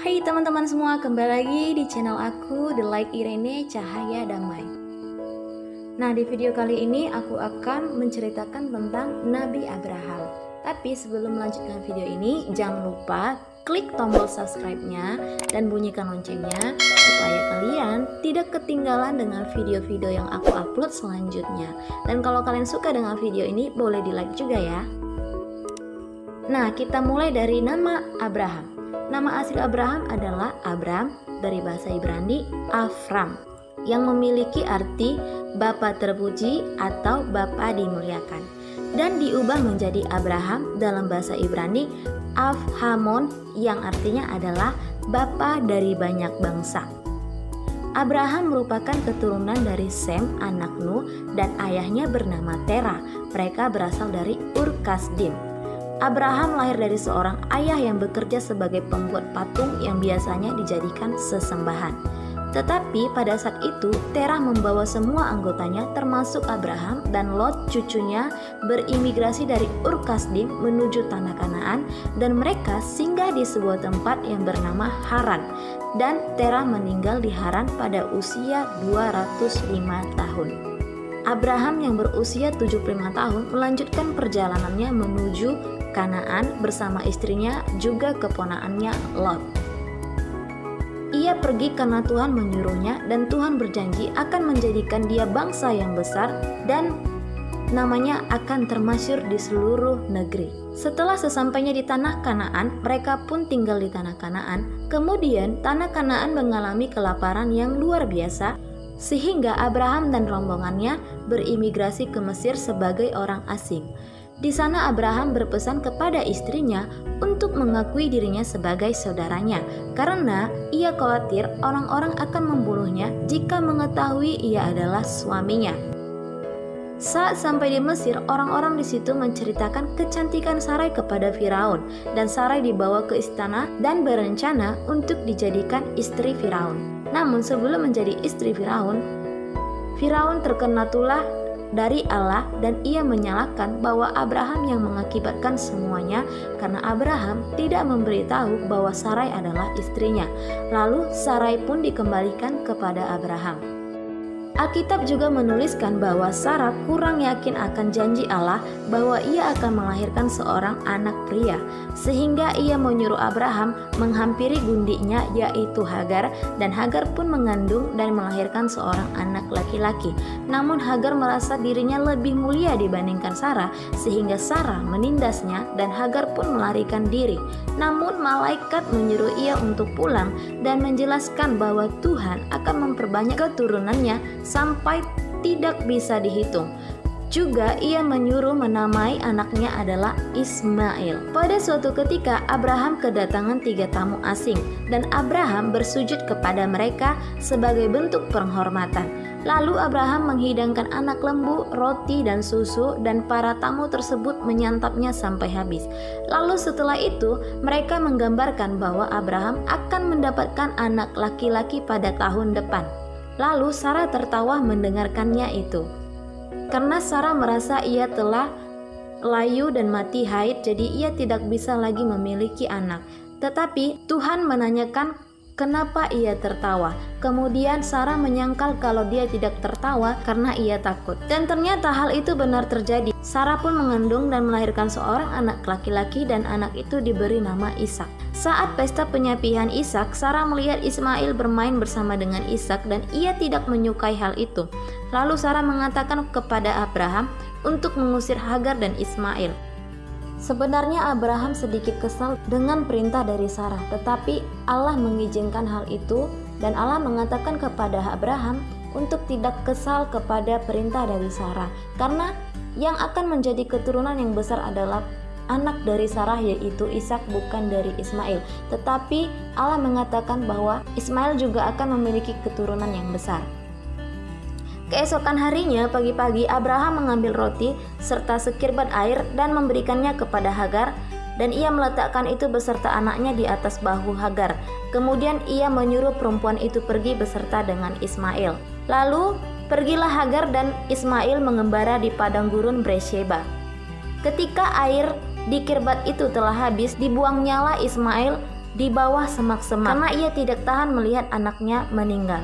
Hai teman-teman semua, kembali lagi di channel aku The Light Irene Cahaya Damai. Nah, di video kali ini aku akan menceritakan tentang Nabi Abraham. Tapi sebelum melanjutkan video ini, jangan lupa klik tombol subscribe-nya dan bunyikan loncengnya supaya kalian tidak ketinggalan dengan video-video yang aku upload selanjutnya. Dan kalau kalian suka dengan video ini, boleh di-like juga ya. Nah, kita mulai dari nama Abraham. Nama asli Abraham adalah Abram, dari bahasa Ibrani Avram, yang memiliki arti Bapa terpuji atau Bapa dimuliakan, dan diubah menjadi Abraham dalam bahasa Ibrani Avhamon, yang artinya adalah Bapa dari banyak bangsa. Abraham merupakan keturunan dari Sem, anak Nuh, dan ayahnya bernama Terah. Mereka berasal dari Ur Kasdim. Abraham lahir dari seorang ayah yang bekerja sebagai pembuat patung yang biasanya dijadikan sesembahan. Tetapi pada saat itu Terah membawa semua anggotanya termasuk Abraham dan Lot cucunya berimigrasi dari Ur Kasdim menuju tanah Kanaan, dan mereka singgah di sebuah tempat yang bernama Haran, dan Terah meninggal di Haran pada usia 205 tahun. Abraham yang berusia 75 tahun melanjutkan perjalanannya menuju Kanaan bersama istrinya juga keponakannya Lot. Ia pergi karena Tuhan menyuruhnya, dan Tuhan berjanji akan menjadikan dia bangsa yang besar dan namanya akan termasyhur di seluruh negeri. Setelah sesampainya di tanah Kanaan, mereka pun tinggal di tanah Kanaan. Kemudian tanah Kanaan mengalami kelaparan yang luar biasa, sehingga Abraham dan rombongannya berimigrasi ke Mesir sebagai orang asing. Di sana Abraham berpesan kepada istrinya untuk mengakui dirinya sebagai saudaranya, karena ia khawatir orang-orang akan membunuhnya jika mengetahui ia adalah suaminya. Saat sampai di Mesir, orang-orang di situ menceritakan kecantikan Sarai kepada Firaun, dan Sarai dibawa ke istana dan berencana untuk dijadikan istri Firaun. Namun sebelum menjadi istri Firaun, Firaun terkena tulah dari Allah, dan ia menyalahkan bahwa Abraham yang mengakibatkan semuanya karena Abraham tidak memberitahu bahwa Sarai adalah istrinya. Lalu Sarai pun dikembalikan kepada Abraham. Alkitab juga menuliskan bahwa Sarah kurang yakin akan janji Allah bahwa ia akan melahirkan seorang anak pria, sehingga ia menyuruh Abraham menghampiri gundiknya yaitu Hagar, dan Hagar pun mengandung dan melahirkan seorang anak laki-laki. Namun Hagar merasa dirinya lebih mulia dibandingkan Sarah, sehingga Sarah menindasnya dan Hagar pun melarikan diri. Namun malaikat menyuruh ia untuk pulang dan menjelaskan bahwa Tuhan akan memperbanyak keturunannya sampai tidak bisa dihitung. Juga ia menyuruh menamai anaknya adalah Ismail. Pada suatu ketika Abraham kedatangan 3 tamu asing, dan Abraham bersujud kepada mereka sebagai bentuk penghormatan. Lalu Abraham menghidangkan anak lembu, roti dan susu, dan para tamu tersebut menyantapnya sampai habis. Lalu setelah itu mereka menggambarkan bahwa Abraham akan mendapatkan anak laki-laki pada tahun depan. Lalu Sarah tertawa mendengarkannya itu. Karena Sarah merasa ia telah layu dan mati haid, jadi ia tidak bisa lagi memiliki anak. Tetapi Tuhan menanyakan kenapa ia tertawa. Kemudian Sarah menyangkal kalau dia tidak tertawa karena ia takut. Dan ternyata hal itu benar terjadi. Sarah pun mengandung dan melahirkan seorang anak laki-laki, dan anak itu diberi nama Ishak. Saat pesta penyapihan Ishak, Sarah melihat Ismail bermain bersama dengan Ishak, dan ia tidak menyukai hal itu. Lalu Sarah mengatakan kepada Abraham untuk mengusir Hagar dan Ismail. Sebenarnya Abraham sedikit kesal dengan perintah dari Sarah, tetapi Allah mengizinkan hal itu, dan Allah mengatakan kepada Abraham untuk tidak kesal kepada perintah dari Sarah, karena yang akan menjadi keturunan yang besar adalah anak dari Sarah, yaitu Ishak, bukan dari Ismail. Tetapi Allah mengatakan bahwa Ismail juga akan memiliki keturunan yang besar. Keesokan harinya pagi-pagi Abraham mengambil roti serta sekirbat air dan memberikannya kepada Hagar, dan ia meletakkan itu beserta anaknya di atas bahu Hagar. Kemudian ia menyuruh perempuan itu pergi beserta dengan Ismail. Lalu pergilah Hagar dan Ismail mengembara di padang gurun Beersheba. Ketika air di kirbat itu telah habis, dibuangnyalah Ismail di bawah semak-semak karena ia tidak tahan melihat anaknya meninggal.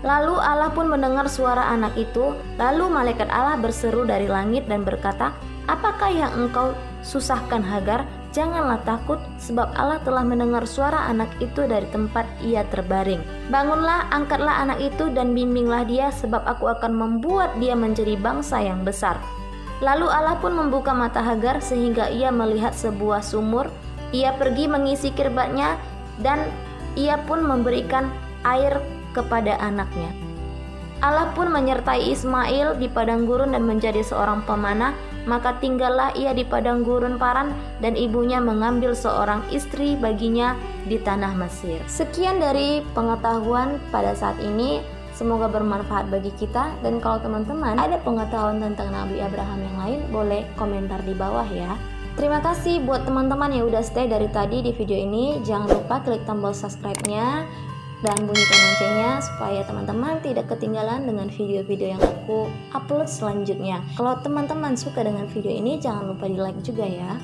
Lalu Allah pun mendengar suara anak itu. Lalu malaikat Allah berseru dari langit dan berkata, "Apakah yang engkau susahkan Hagar? Janganlah takut, sebab Allah telah mendengar suara anak itu dari tempat ia terbaring. Bangunlah, angkatlah anak itu dan bimbinglah dia, sebab aku akan membuat dia menjadi bangsa yang besar." Lalu Allah pun membuka mata Hagar sehingga ia melihat sebuah sumur. Ia pergi mengisi kirbatnya dan ia pun memberikan air kepada anaknya. Allah pun menyertai Ismail di padang gurun dan menjadi seorang pemanah. Maka tinggallah ia di padang gurun Paran, dan ibunya mengambil seorang istri baginya di tanah Mesir. Sekian dari pengetahuan pada saat ini, semoga bermanfaat bagi kita. Dan kalau teman-teman ada pengetahuan tentang Nabi Abraham yang lain, boleh komentar di bawah ya. Terima kasih buat teman-teman yang udah stay dari tadi di video ini. Jangan lupa klik tombol subscribe-nya dan bunyikan loncengnya supaya teman-teman tidak ketinggalan dengan video-video yang aku upload selanjutnya. Kalau teman-teman suka dengan video ini, jangan lupa di like juga ya.